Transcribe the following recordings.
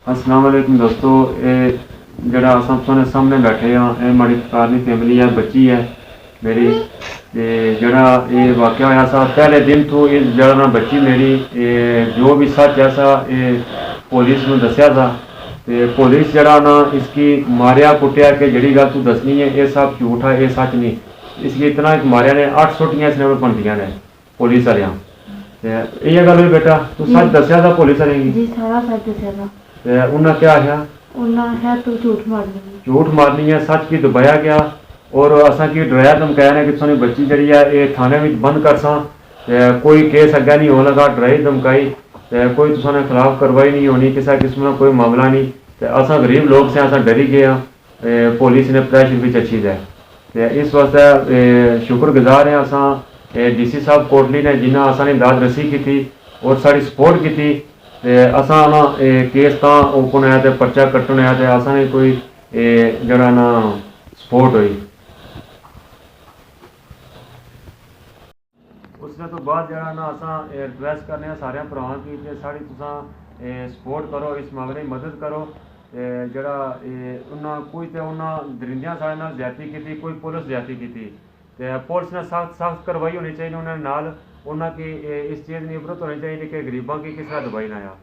अस्सलाम वालेकुम दोस्तों, ये जरा असां सामने बैठे हाँ, ये माड़ी कारनी फैमिली है, बच्ची है मेरी। ते जरा ये वाक़या होया सा पहले दिन तो इस जरा ना बच्ची मेरी जो भी सच है सा ये पुलिस नूं दस्या था। ते पुलिस जरा ना इसकी मारिया कुटिया कि जड़ी गल तू दसनी है ये सब झूठ है, ये सच नहीं। इसकी इतना एक मारिया ने 8 सोटियां इसने बनदियां ने पुलिस वालियां। ते ये गल हुई बेटा, तू सच दस्या था पुलिस वालें गी? जी सारा सच दस्या था। ते उन्हें क्या आख्या? उन्हें आख्या तू झूठ मारनी है। झूठ मारनी है, सच की दबाया गया और असा की डराया धमकाया ने कि तुहानी बच्ची जड़ी है ये थाने में बंद कर सा। कोई केस अग्गे नहीं होने लगा, डराई धमकाई। कोई तुसाने खिलाफ कार्रवाई नहीं होनी, किसी किस्म का कोई मामला नहीं। तो असा गरीब लोग से असा डरी गए हाँ। पुलिस ने प्रेशर भी अच्छी है। तो इस वास्ते शुक्रगुजार हैं असा DC साहब कोटली ने जिन्हें असा दाद रसी की थी और साड़ी सपोर्ट की थी। ते असा ना केस तां ओपन है ते पर्चा कट्टन है ते असा ने कोई जड़ा ना सपोर्ट हुई। उसने तो बाद जड़ा ना असा रिक्वेस्ट करने सारे भरावां की कि साड़ी तुसां सपोर्ट करो, इस मामले में मदद करो। जड़ा उन्हें कोई तो उन्हें दरिंदियां साढ़े नाल ज्यादती की, कोई पुलिस ज्यादती की। पुलिस ने सख्त कार्रवाई होनी चाहिए उन्होंने नाल। उन्हें की इस चीज़ की इबरत होनी चाहिए कि गरीबों की किस तरह दबाई ना आ।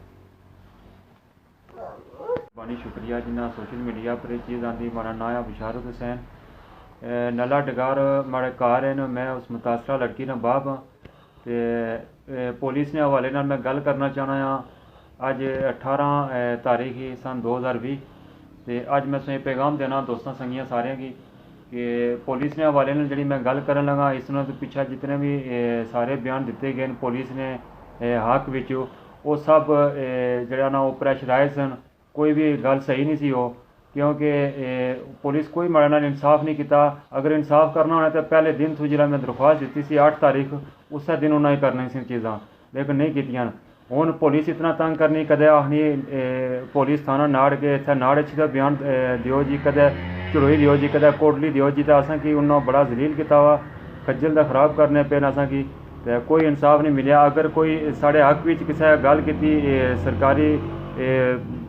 बानी शुक्रिया जिन्ना सोशल मीडिया पर ये चीज़ आती। मारा नाम है बिशारत हुसैन, नला डगार माड़े घर हैं। मैं उस मुतासरा लड़की ना बाप हाँ। तो पुलिस ने हवाले नाल मैं गल करना चाहना हाँ। अज 18 तारीख ही सन 2020। तो अज मैं तुसें पैगाम देना दोस्तों संगियां सारे की कि पुलिस ने हवाले नाल जी मैं गल करन लगा इस पिछा जितने भी सारे बयान दिते गए पुलिस ने हक विच वो सब जड़ा ना वो प्रैशराइज सन। कोई भी गल सही नहीं सी हो, क्योंकि पुलिस कोई माड़े नाल इंसाफ नहीं किया। अगर इंसाफ करना होना तो पहले दिन तो जो मैं दरख्वास्त दी सी 8 तारीख उस दिन उन्हें करनी सी चीज़ां, लेकिन नहीं कीतियां। हुण पुलिस इतना तंग करनी, कदे आखनी पुलिस थाना नाड़ के इत्थे नाड़ अच्छी दा बयान दिओ जी, कदे झड़ोई दिओ जी, कदे कोटली दिओ जी। तो असां की उन्होंने बड़ा जलील किया वा, खज्जल दा खराब करने पे असां की। तो कोई इंसाफ नहीं मिलिया। अगर कोई साढ़े हक विच किसी गल की सरकारी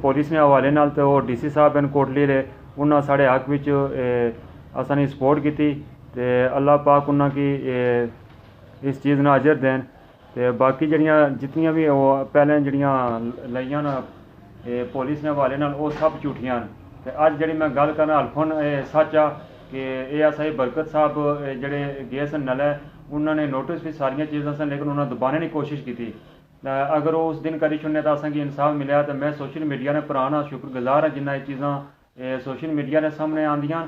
पुलिस ने हवाले नाल तो वो DC साहब हैं कोटली दे, उन्होंने साढ़े हक विच असां नी सपोर्ट की। तो अल्लाह पाक उन्होंने की इस चीज़ ना अजर देन। तो बाकी जड़ियाँ जितनियाँ भी वो पहले जड़ियाँ लाइयां ना पुलिस ने हवाले नाल वो सब झूठियां न। तो अज जी मैं गल करना हल्फन सच आ कि यह असा बरकत साहब जड़े गए सन नलै, उन्होंने नोटिस भी सारिया चीज़ां सन लेकिन उन्होंने दबाने की कोशिश की। अगर वो उस दिन करी छुड़ने तो असें इंसाफ मिले। तो मैं सोशल मीडिया ने पुराना शुक्रगुजार हाँ जिन्ना ये चीज़ां सोशल मीडिया ने सामने आंदियां।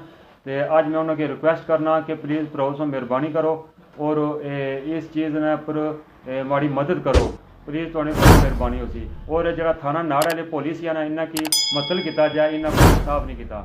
तो अज मैं उन्होंने रिक्वेस्ट करना कि प्लीज़ भरोसा मेहरबानी करो और इस चीज़ ने पर माड़ी मदद करो, प्लीज़ थोड़ी मेहरबानी होती। और जरा थाना नाड़ वाले पुलिस या ना इन्हें की मतलब किया जाए, इन्हें कोई इंसाफ नहीं किया।